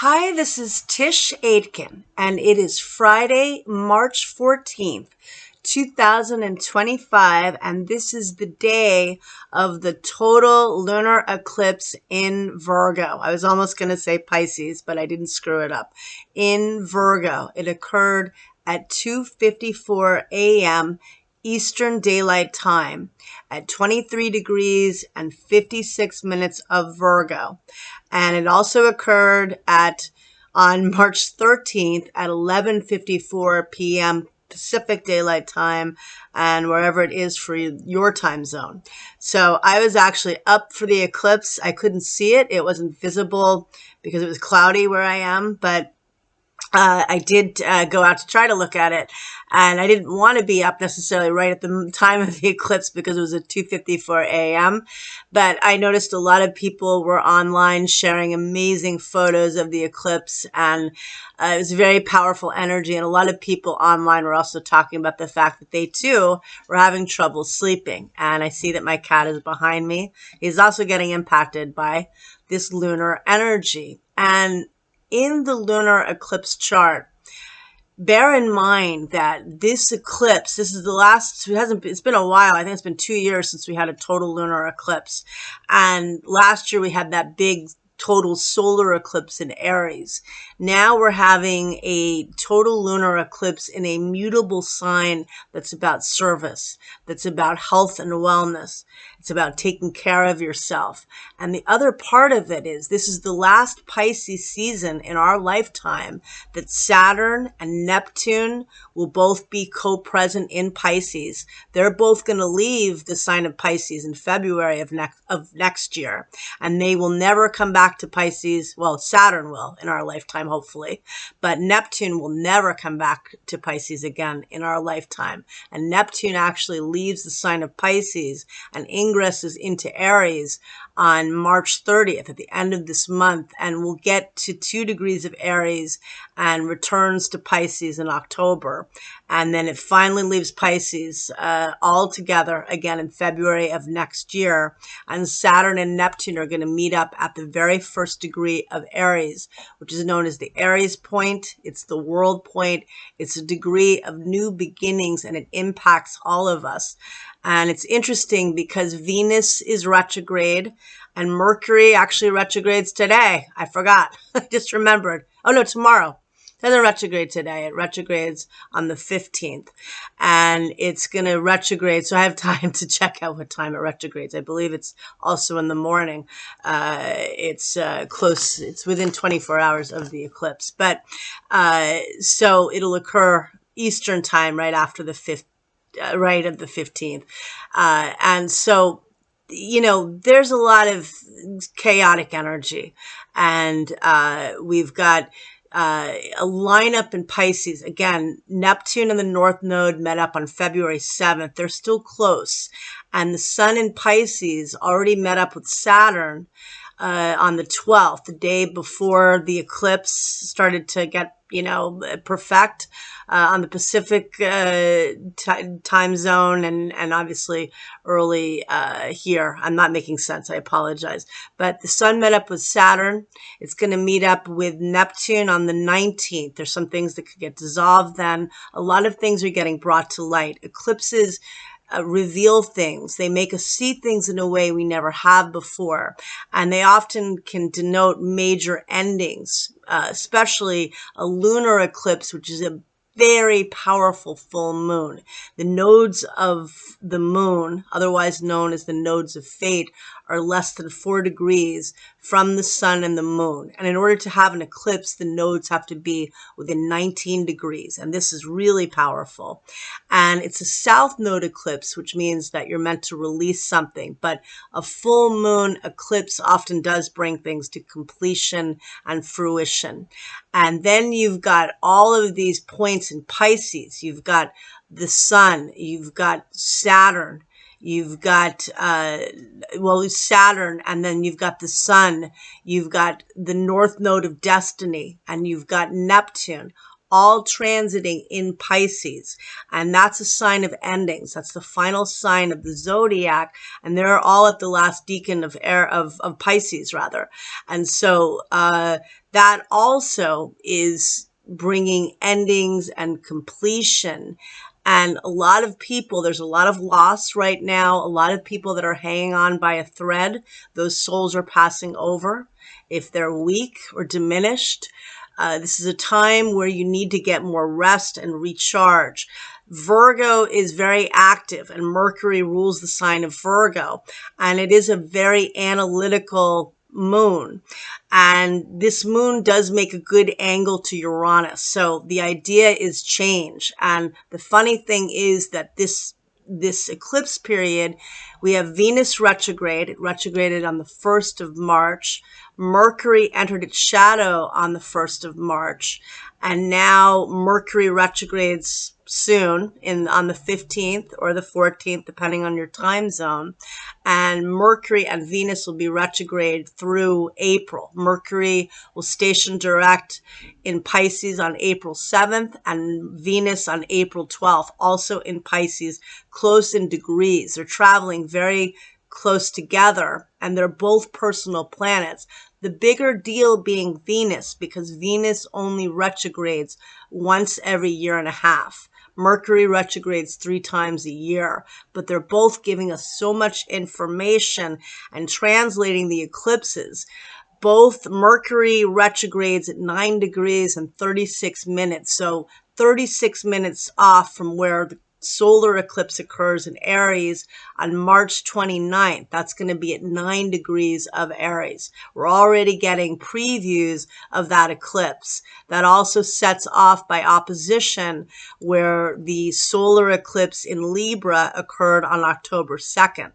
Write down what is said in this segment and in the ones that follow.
Hi, this is Tisch Aitken, and it is Friday, March 14th, 2025, and this is the day of the total lunar eclipse in Virgo. I was almost going to say Pisces, but I didn't screw it up. In Virgo, it occurred at 2:54 a.m. Eastern Daylight Time at 23 degrees and 56 minutes of Virgo. And it also occurred on March 13th at 11:54 p.m. Pacific Daylight Time, and wherever it is for your time zone. So I was actually up for the eclipse. I couldn't see it. It wasn't visible because it was cloudy where I am, but I did go out to try to look at it, and I didn't want to be up necessarily right at the time of the eclipse because it was at 2:54 a.m. But I noticed a lot of people were online sharing amazing photos of the eclipse, and it was very powerful energy. And a lot of people online were also talking about the fact that they too were having trouble sleeping. And I see that my cat is behind me. He's also getting impacted by this lunar energy. And in the lunar eclipse chart, bear in mind that this eclipse, this is the last, it's been a while. I think it's been 2 years since we had a total lunar eclipse. And last year we had that big total solar eclipse in Aries. Now we're having a total lunar eclipse in a mutable sign that's about service, that's about health and wellness. It's about taking care of yourself. And the other part of it is this is the last Pisces season in our lifetime that Saturn and Neptune will both be co-present in Pisces. They're both going to leave the sign of Pisces in February of next year. And they will never come back to Pisces. Well, Saturn will in our lifetime, hopefully. But Neptune will never come back to Pisces again in our lifetime. And Neptune actually leaves the sign of Pisces and ingresses into Aries on March 30th at the end of this month, and will get to 2 degrees of Aries and returns to Pisces in October. And then it finally leaves Pisces altogether again in February of next year. And Saturn and Neptune are going to meet up at the very first degree of Aries, which is known as the Aries point. It's the world point. It's a degree of new beginnings, and it impacts all of us. And it's interesting because Venus is retrograde and Mercury actually retrogrades today. I forgot. I just remembered. Oh, no, tomorrow. It doesn't retrograde today. It retrogrades on the 15th. And it's going to retrograde. So I have time to check out what time it retrogrades. I believe it's also in the morning. It's close. It's within 24 hours of the eclipse. But so it'll occur Eastern time right after the 15th. Right of the 15th. And so, there's a lot of chaotic energy. And we've got a lineup in Pisces. Again, Neptune and the North Node met up on February 7th. They're still close. And the Sun in Pisces already met up with Saturn on the 12th, the day before the eclipse started to get perfect on the Pacific time zone, and obviously early here. I'm not making sense. I apologize. But the Sun met up with Saturn. It's going to meet up with Neptune on the 19th. There's some things that could get dissolved then. A lot of things are getting brought to light. Eclipses reveal things. They make us see things in a way we never have before. And they often can denote major endings, especially a lunar eclipse, which is a very powerful full moon. The nodes of the moon, otherwise known as the nodes of fate, are less than 4 degrees from the sun and the moon. And in order to have an eclipse, the nodes have to be within 19 degrees. And this is really powerful. And it's a south node eclipse, which means that you're meant to release something. But a full moon eclipse often does bring things to completion and fruition. And then you've got all of these points in Pisces. You've got the sun, you've got Saturn, you've got, Saturn, and then you've got the sun, you've got the North Node of Destiny, and you've got Neptune. all transiting in Pisces. And that's a sign of endings. That's the final sign of the zodiac. And they're all at the last decan of air of Pisces, rather. And so that also is bringing endings and completion. And a lot of people, there's a lot of loss right now. A lot of people that are hanging on by a thread. Those souls are passing over. If they're weak or diminished, this is a time where you need to get more rest and recharge. Virgo is very active, and Mercury rules the sign of Virgo. And it is a very analytical moon. And this moon does make a good angle to Uranus. So the idea is change. And the funny thing is that this eclipse period, we have Venus retrograde. It retrograded on the 1st of March. Mercury entered its shadow on the 1st of March. And now Mercury retrogrades soon on the 15th or the 14th, depending on your time zone. And Mercury and Venus will be retrograde through April. Mercury will station direct in Pisces on April 7th and Venus on April 12th, also in Pisces, close in degrees. They're traveling very close together, and they're both personal planets. The bigger deal being Venus, because Venus only retrogrades once every year and a half. Mercury retrogrades 3 times a year, but they're both giving us so much information and translating the eclipses. Both Mercury retrogrades at 9 degrees and 36 minutes. So 36 minutes off from where the solar eclipse occurs in Aries on March 29th. That's going to be at 9 degrees of Aries. We're already getting previews of that eclipse. That also sets off by opposition where the solar eclipse in Libra occurred on October 2nd.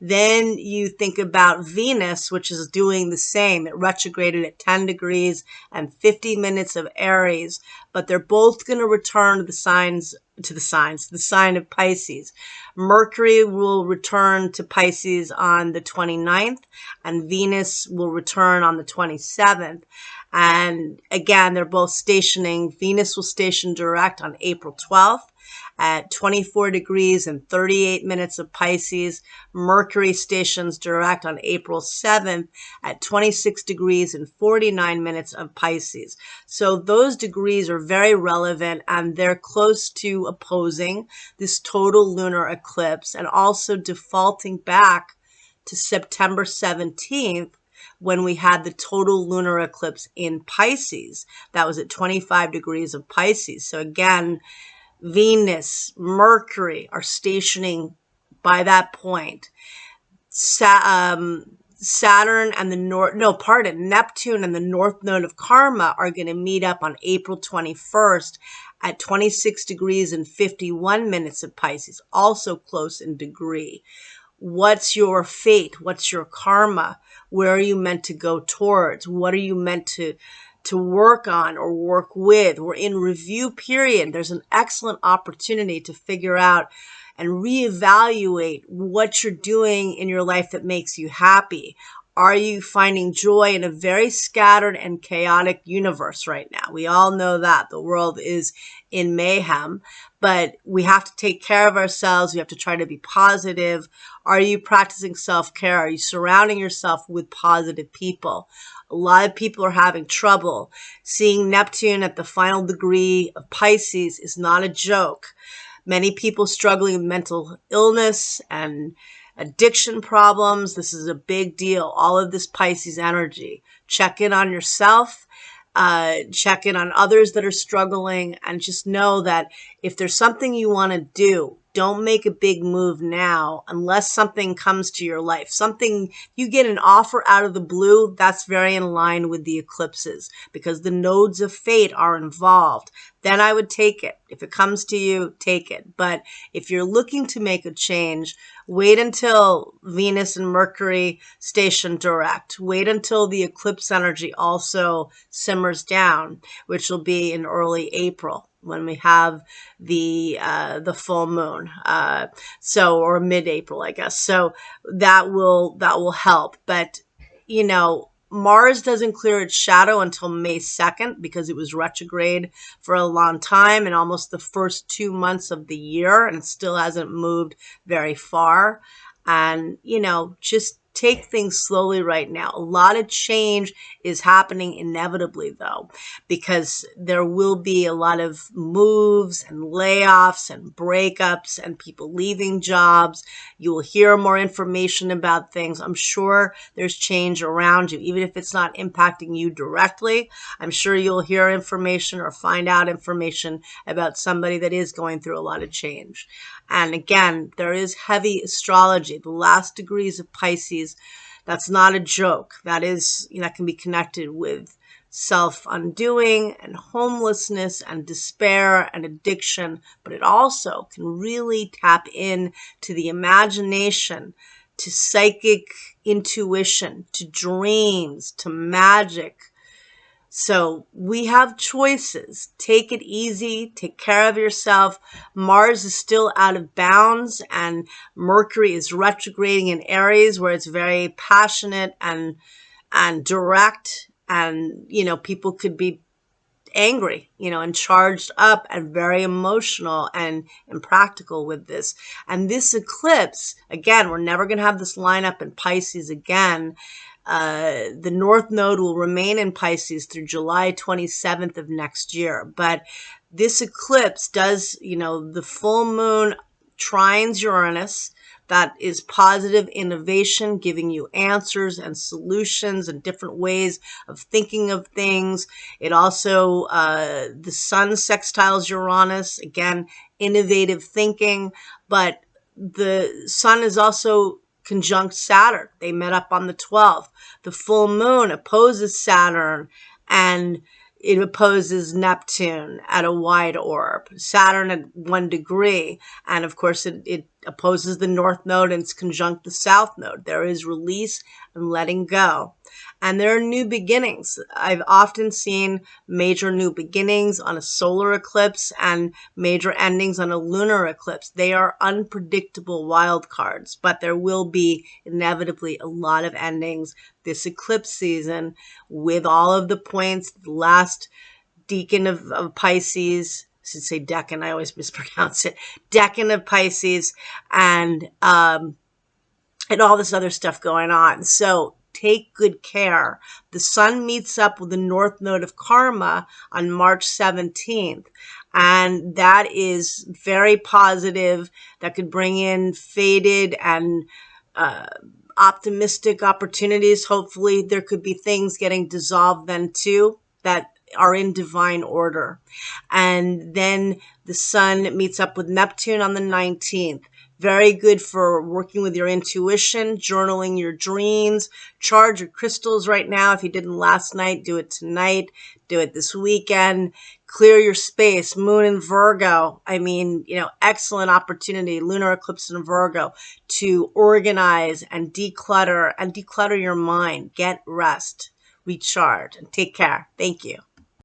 Then you think about Venus, which is doing the same. It retrograded at 10 degrees and 50 minutes of Aries, but they're both going to return to the sign of Pisces. Mercury will return to Pisces on the 29th, and Venus will return on the 27th. And again, they're both stationing. Venus will station direct on April 12th. At 24 degrees and 38 minutes of Pisces. Mercury stations direct on April 7th at 26 degrees and 49 minutes of Pisces. So those degrees are very relevant, and they're close to opposing this total lunar eclipse and also defaulting back to September 17th when we had the total lunar eclipse in Pisces. That was at 25 degrees of Pisces. So again, Venus, Mercury are stationing by that point. Saturn and Neptune and the North Node of Karma are going to meet up on April 21st at 26 degrees and 51 minutes of Pisces, also close in degree. What's your fate? What's your karma? Where are you meant to go towards? What are you meant to work on or work with? We're in review period. There's an excellent opportunity to figure out and reevaluate what you're doing in your life that makes you happy. Are you finding joy in a very scattered and chaotic universe right now? We all know that the world is in mayhem, but we have to take care of ourselves. We have to try to be positive. Are you practicing self-care? Are you surrounding yourself with positive people? A lot of people are having trouble. Seeing Neptune at the final degree of Pisces is not a joke. Many people struggling with mental illness and addiction problems. This is a big deal. All of this Pisces energy. Check in on yourself. Check in on others that are struggling, and just know that if there's something you want to do, don't make a big move now unless something comes to your life. You get an offer out of the blue, that's very in line with the eclipses because the nodes of fate are involved. Then I would take it. If it comes to you, take it. But if you're looking to make a change, wait until Venus and Mercury station direct. Wait until the eclipse energy also simmers down, which will be in early April when we have the full moon, or mid-April, I guess. So that will help. But Mars doesn't clear its shadow until May 2nd because it was retrograde for a long time and almost the first 2 months of the year, and it still hasn't moved very far. And, just take things slowly right now. A lot of change is happening inevitably, though, because there will be a lot of moves and layoffs and breakups and people leaving jobs. You will hear more information about things. I'm sure there's change around you, even if it's not impacting you directly. I'm sure you'll hear information or find out information about somebody that is going through a lot of change. And again, there is heavy astrology, the last degrees of Pisces. That's not a joke. That can be connected with self-undoing and homelessness and despair and addiction, but it also can really tap in to the imagination, to psychic intuition, to dreams, to magic. So we have choices. Take it easy. Take care of yourself. Mars is still out of bounds and Mercury is retrograding in Aries where it's very passionate and direct. And, people could be angry, and charged up and very emotional and impractical with this. And this eclipse, again, we're never going to have this lineup in Pisces again. The North Node will remain in Pisces through July 27th of next year. But this eclipse does, the full moon trines Uranus. That is positive innovation, giving you answers and solutions and different ways of thinking of things. It also, the sun sextiles Uranus, again, innovative thinking. But the sun is also conjunct Saturn. They met up on the 12th. The full moon opposes Saturn and it opposes Neptune at a wide orb, Saturn at 1 degree. And of course, it opposes the North Node and it's conjunct the South Node. There is release and letting go. And there are new beginnings. I've often seen major new beginnings on a solar eclipse and major endings on a lunar eclipse. They are unpredictable wild cards, but there will be inevitably a lot of endings this eclipse season with all of the points. The last decan of Pisces, I should say decan, I always mispronounce it, decan of Pisces, and all this other stuff going on. So take good care. The sun meets up with the North Node of Karma on March 17th. And that is very positive. That could bring in faded and optimistic opportunities. Hopefully there could be things getting dissolved then too that are in divine order. And then the sun meets up with Neptune on the 19th. Very good for working with your intuition, journaling your dreams, charge your crystals right now. If you didn't last night, do it tonight, do it this weekend. Clear your space, moon in Virgo. Excellent opportunity, lunar eclipse in Virgo, to organize and declutter your mind. Get rest, recharge, and take care. Thank you.